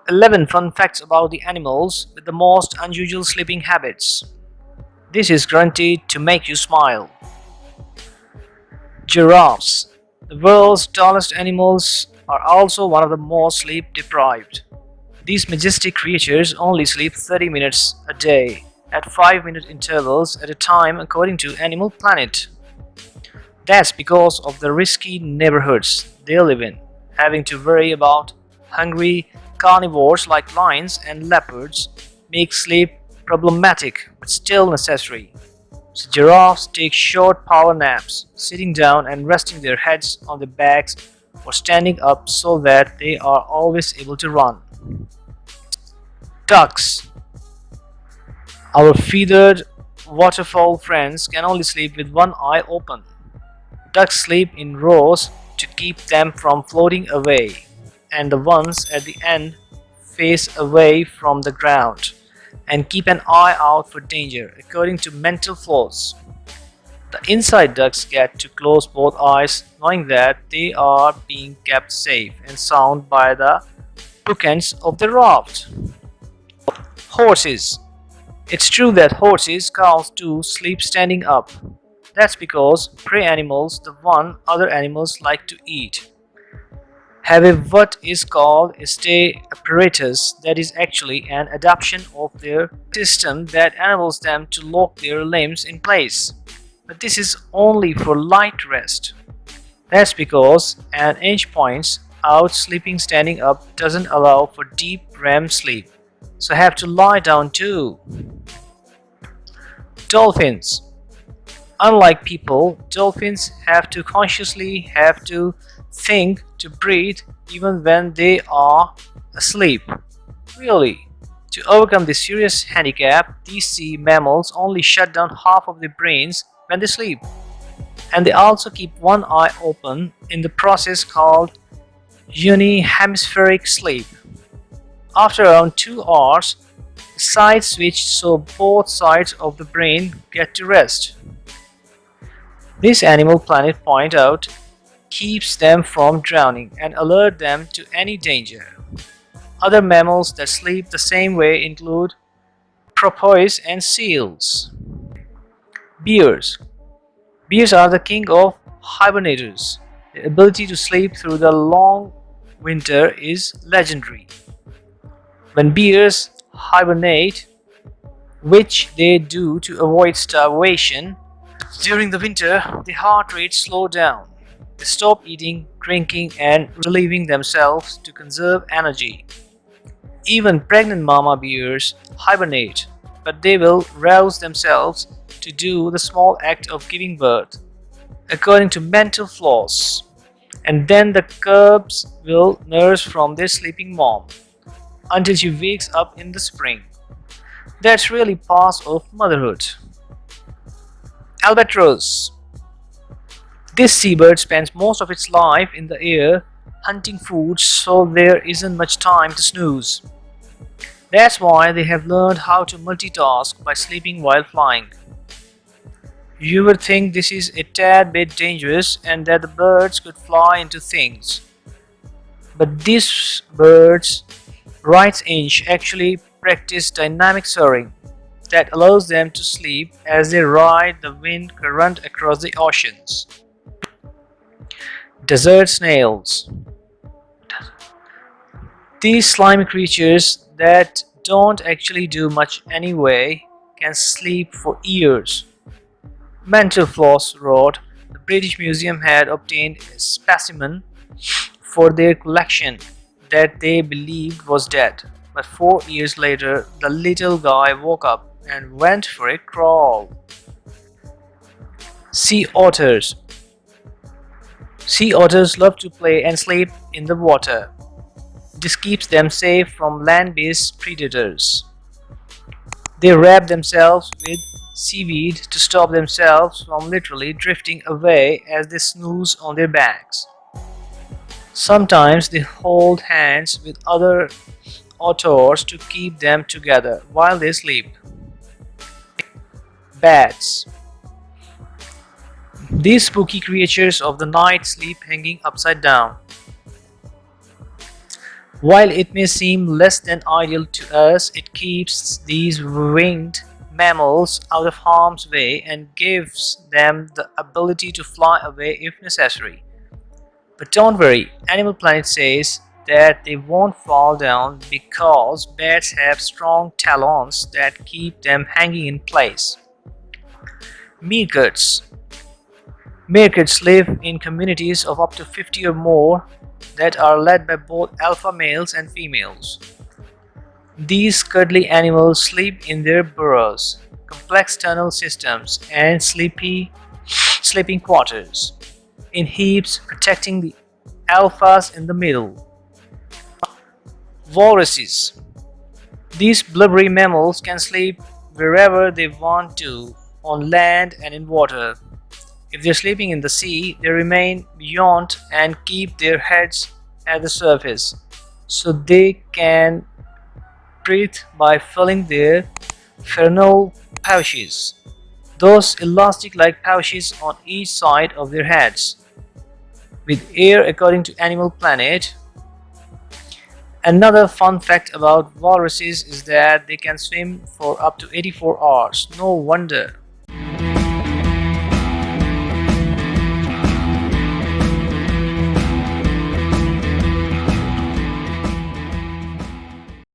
11 fun facts about the animals with the most unusual sleeping habits. This is guaranteed to make you smile. Giraffes, the world's tallest animals, are also one of the most sleep deprived. These majestic creatures only sleep 30 minutes a day at 5-minute intervals at a time according to Animal Planet. That's because of the risky neighborhoods they live in, having to worry about hungry carnivores like lions and leopards makes sleep problematic but still necessary. So giraffes take short power naps, sitting down and resting their heads on their backs or standing up so that they are always able to run. Ducks, our feathered waterfowl friends, can only sleep with one eye open. Ducks sleep in rows to keep them from floating away, and the ones at the end face away from the ground and keep an eye out for danger, according to mental flaws. The inside ducks get to close both eyes, knowing that they are being kept safe and sound by the bookends of the raft. Horses. It's true that horses, cows too, sleep standing up. That's because prey animals, the one other animals like to eat, have a what is called a stay apparatus that is actually an adaptation of their system that enables them to lock their limbs in place. But this is only for light rest. That's because an inch points out sleeping standing up doesn't allow for deep REM sleep, so have to lie down too. Dolphins. Unlike people, dolphins have to think to breathe even when they are asleep. Really, to overcome this serious handicap, these sea mammals only shut down half of their brains when they sleep, and they also keep one eye open in the process called unihemispheric sleep. After around 2 hours, the sides switch so both sides of the brain get to rest. This Animal Planet point out keeps them from drowning and alert them to any danger. Other mammals that sleep the same way include porpoise and seals. Bears. Bears are the king of hibernators. Their ability to sleep through the long winter is legendary. When bears hibernate, which they do to avoid starvation, during the winter, the heart rate slows down. They stop eating, drinking, and relieving themselves to conserve energy. Even pregnant mama bears hibernate, but they will rouse themselves to do the small act of giving birth, according to mental flaws. And then the cubs will nurse from their sleeping mom until she wakes up in the spring. That's really part of motherhood. Albertos. This seabird spends most of its life in the air hunting food, so there isn't much time to snooze. That's why they have learned how to multitask by sleeping while flying. You would think this is a tad bit dangerous and that the birds could fly into things. But these birds, right inch, actually practice dynamic soaring that allows them to sleep as they ride the wind current across the oceans. Desert snails. These slimy creatures that don't actually do much anyway can sleep for years. Mental Floss wrote the British Museum had obtained a specimen for their collection that they believed was dead. But 4 years later, the little guy woke up and went for a crawl. Sea otters. Sea otters love to play and sleep in the water. This keeps them safe from land-based predators. They wrap themselves with seaweed to stop themselves from literally drifting away as they snooze on their backs. Sometimes they hold hands with other otters to keep them together while they sleep. Bats. These spooky creatures of the night sleep hanging upside down. While it may seem less than ideal to us, it keeps these winged mammals out of harm's way and gives them the ability to fly away if necessary. But don't worry, Animal Planet says that they won't fall down because bats have strong talons that keep them hanging in place. Meerkats. Meerkats live in communities of up to 50 or more that are led by both alpha males and females. These cuddly animals sleep in their burrows, complex tunnel systems, and sleeping quarters in heaps, protecting the alphas in the middle. Walruses. These blubbery mammals can sleep wherever they want to, on land and in water. If they're sleeping in the sea, they remain beyond and keep their heads at the surface so they can breathe by filling their frenulal pouches, those elastic like pouches on each side of their heads, with air, according to Animal Planet. Another fun fact about walruses is that they can swim for up to 84 hours. No wonder